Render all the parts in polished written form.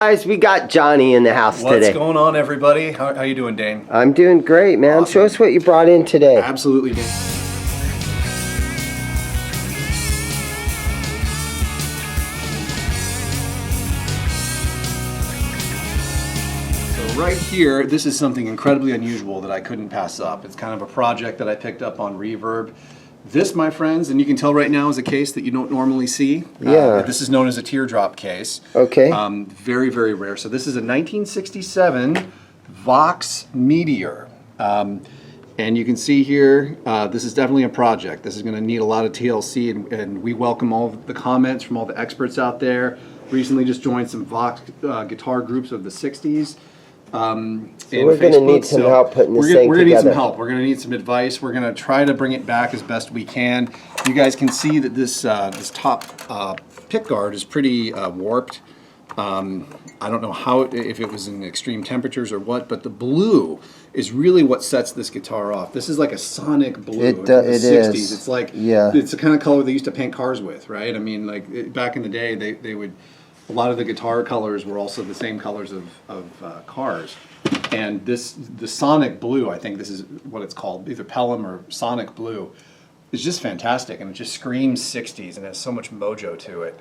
Guys, we got Johnny in the house today. What's going on, everybody? How you doing, Dane? I'm doing great, man. Awesome. Show us what you brought in today. Absolutely, Dane. So right here, this is something incredibly unusual that I couldn't pass up. It's kind of a project that I picked up on Reverb. This, my friends, and you can tell right now, is a case that you don't normally see. Yeah. This is known as a teardrop case. Okay. Very, very rare. So this is a 1967 Vox Meteor. And you can see here, this is definitely a project. This is going to need a lot of TLC, and we welcome all the comments from all the experts out there. Recently just joined some Vox guitar groups of the 60s. So we're going to need some help putting this thing together. We're going to need some help. We're going to need some advice. We're going to try to bring it back as best we can. You guys can see that this this top pick guard is pretty warped. I don't know how if it was in extreme temperatures or what, but the blue is really what sets this guitar off. This is like a sonic blue in the 60s. Is. It's like, yeah, it's the kind of color they used to paint cars with, right? I mean, like back in the day, they would. A lot of the guitar colors were also the same colors of cars. And the sonic blue, I think this is what it's called, either Pelham or sonic blue, is just fantastic. And it just screams 60s and has so much mojo to it.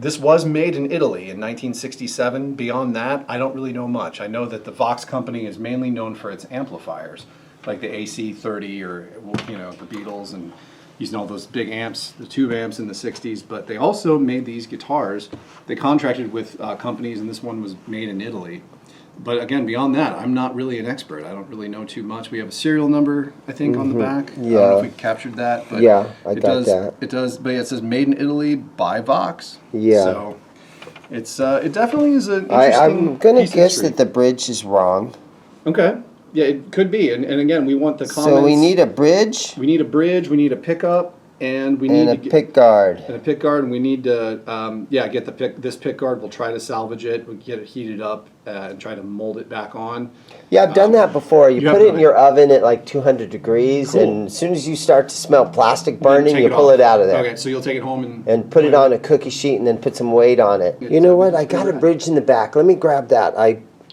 This was made in Italy in 1967. Beyond that, I don't really know much. I know that the Vox company is mainly known for its amplifiers, like the AC-30 or, you know, the Beatles and using all those big amps, the tube amps in the 60s, but they also made these guitars. They contracted with companies, and this one was made in Italy. But again, beyond that, I'm not really an expert. I don't really know too much. We have a serial number, I think, on the back. Yeah. I don't know if we captured that. But yeah, I got that. It does, but yeah, it says made in Italy by Vox. Yeah. So it's it definitely is an interesting I'm going to guess history. that the bridge is wrong. Okay. Yeah, it could be, and again, we want the comments. So we need a bridge. We need a bridge. We need a pickup, and we need a pick guard. And a pick guard, and we need to, get this pick guard. We'll try to salvage it. We'll get it heated up and try to mold it back on. Yeah, I've done that before. You put it in your oven at like 200 degrees, cool. And as soon as you start to smell plastic burning, you pull it out of there. Okay, so you'll take it home and put it on a cookie sheet, and then put some weight on it. You know what? I got a bridge in the back. Let me grab that.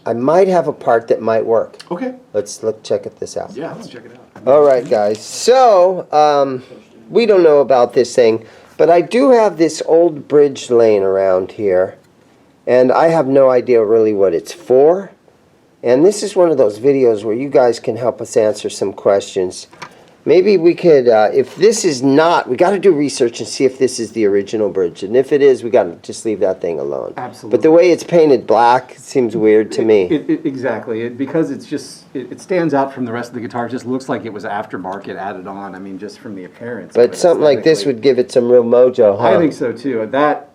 I might have a part that might work. Okay. Let's check this out. Yeah, let's check it out. All right, guys. So, we don't know about this thing, but I do have this old bridge laying around here, and I have no idea really what it's for. And this is one of those videos where you guys can help us answer some questions. Maybe we could, if this is not, we got to do research and see if this is the original bridge. And if it is, we got to just leave that thing alone. Absolutely. But the way it's painted black, it seems weird to me. Exactly. Because it's just, it stands out from the rest of the guitar. It just looks like it was aftermarket added on. I mean, just from the appearance. But something like this would give it some real mojo, huh? I think so, too. That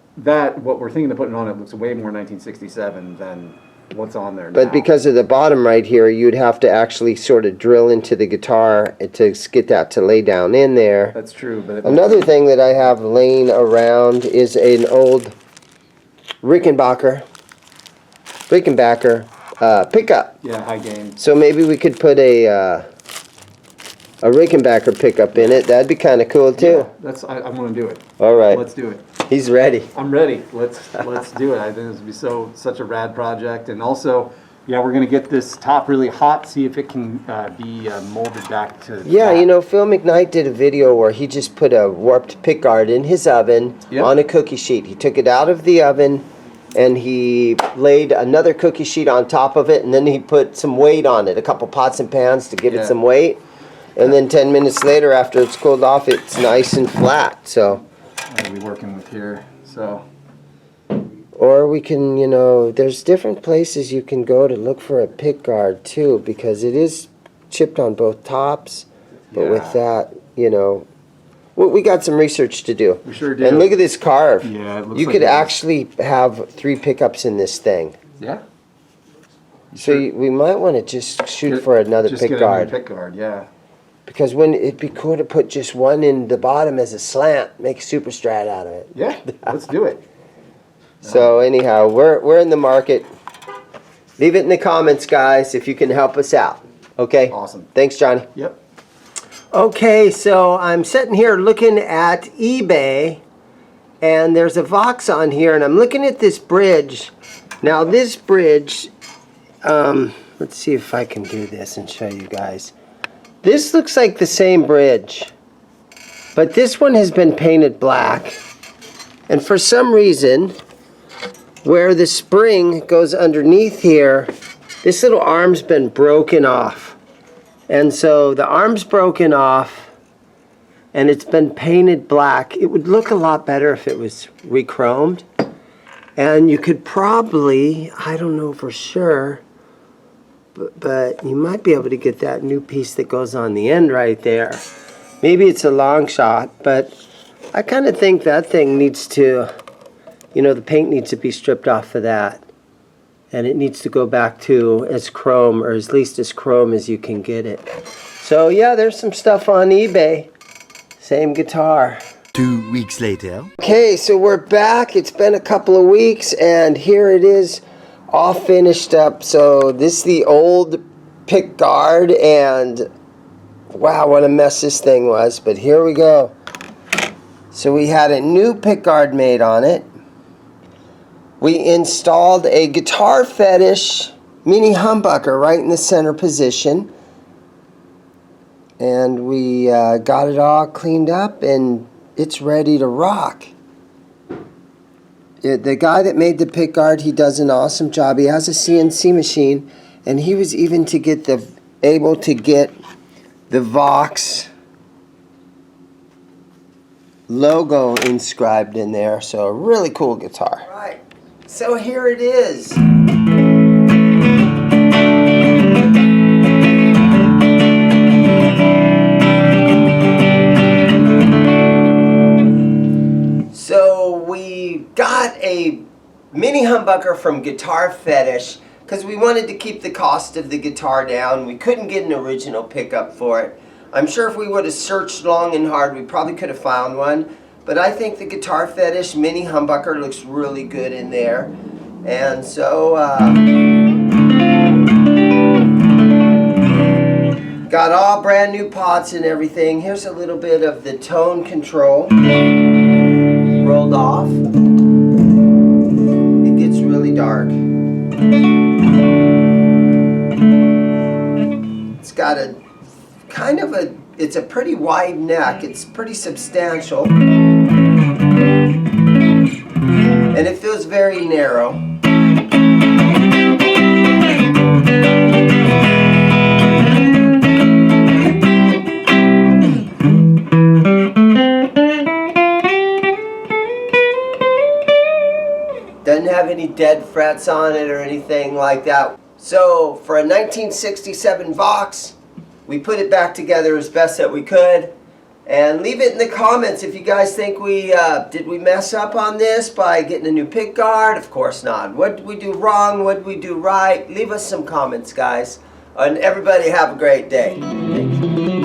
what we're thinking of putting on it looks way more 1967 than what's on there now. But because of the bottom right here, you'd have to actually sort of drill into the guitar to get that to lay down in there. That's true. But another thing that I have laying around is an old Rickenbacker pickup. Yeah, high gain. So maybe we could put a Rickenbacker pickup in it. That'd be kind of cool too. Yeah, I want to do it. All right. Let's do it. He's ready. I'm ready. Let's do it. I think this would be such a rad project, and also, yeah, we're gonna get this top really hot. See if it can be molded back to. Yeah, you know, Phil McKnight did a video where he just put a warped pickguard in his oven on a cookie sheet. He took it out of the oven, and he laid another cookie sheet on top of it, and then he put some weight on it, a couple pots and pans to give it some weight, and then 10 minutes later, after it's cooled off, it's nice and flat. So. I'll be working with here, so. Or we can, you know, there's different places you can go to look for a pick guard too, because it is chipped on both tops. But with that, you know, we got some research to do. We sure do. And look at this carve. Yeah, it looks you like could actually have 3 pickups in this thing. Yeah. So we might want to just shoot for another pick guard. Pick guard, yeah. Because it'd be cool to put just one in the bottom as a slant, make a super strat out of it. Yeah, let's do it. So anyhow, we're in the market. Leave it in the comments, guys, if you can help us out. Okay? Awesome. Thanks, Johnny. Yep. Okay, so I'm sitting here looking at eBay, and there's a Vox on here, and I'm looking at this bridge, Now this bridge, let's see if I can do this and show you guys. This looks like the same bridge, but this one has been painted black. And for some reason, where the spring goes underneath here, this little arm's been broken off. And so the arm's broken off and it's been painted black. It would look a lot better if it was re-chromed. And you could probably, I don't know for sure, but you might be able to get that new piece that goes on the end right there. Maybe it's a long shot, but I kind of think that thing needs to, you know, the paint needs to be stripped off of that. And it needs to go back to as chrome, or at least as chrome as you can get it. So yeah, there's some stuff on eBay. Same guitar. 2 weeks later. Okay, so we're back. It's been a couple of weeks, and here it is, all finished up. So this is the old pick guard, and wow, what a mess this thing was. But here we go. So we had a new pick guard made on it. We installed a Guitar Fetish mini humbucker right in the center position. And we got it all cleaned up, and it's ready to rock. The guy that made the pick guard, he does an awesome job. He has a CNC machine, and he was even able to get the Vox logo inscribed in there. So a really cool guitar. Right. So here it is. Got a mini humbucker from Guitar Fetish because we wanted to keep the cost of the guitar down. We couldn't get an original pickup for it. I'm sure if we would have searched long and hard, we probably could have found one. But I think the Guitar Fetish mini humbucker looks really good in there. And so, got all brand new pots and everything. Here's a little bit of the tone control rolled off. Really dark. It's got a kind of it's a pretty wide neck. It's pretty substantial. And it feels very narrow. Doesn't have any dead frets on it or anything like that. So for a 1967 Vox, we put it back together as best that we could. And leave it in the comments if you guys think did we mess up on this by getting a new pick guard? Of course not. What did we do wrong? What did we do right? Leave us some comments, guys. And everybody have a great day. Thanks.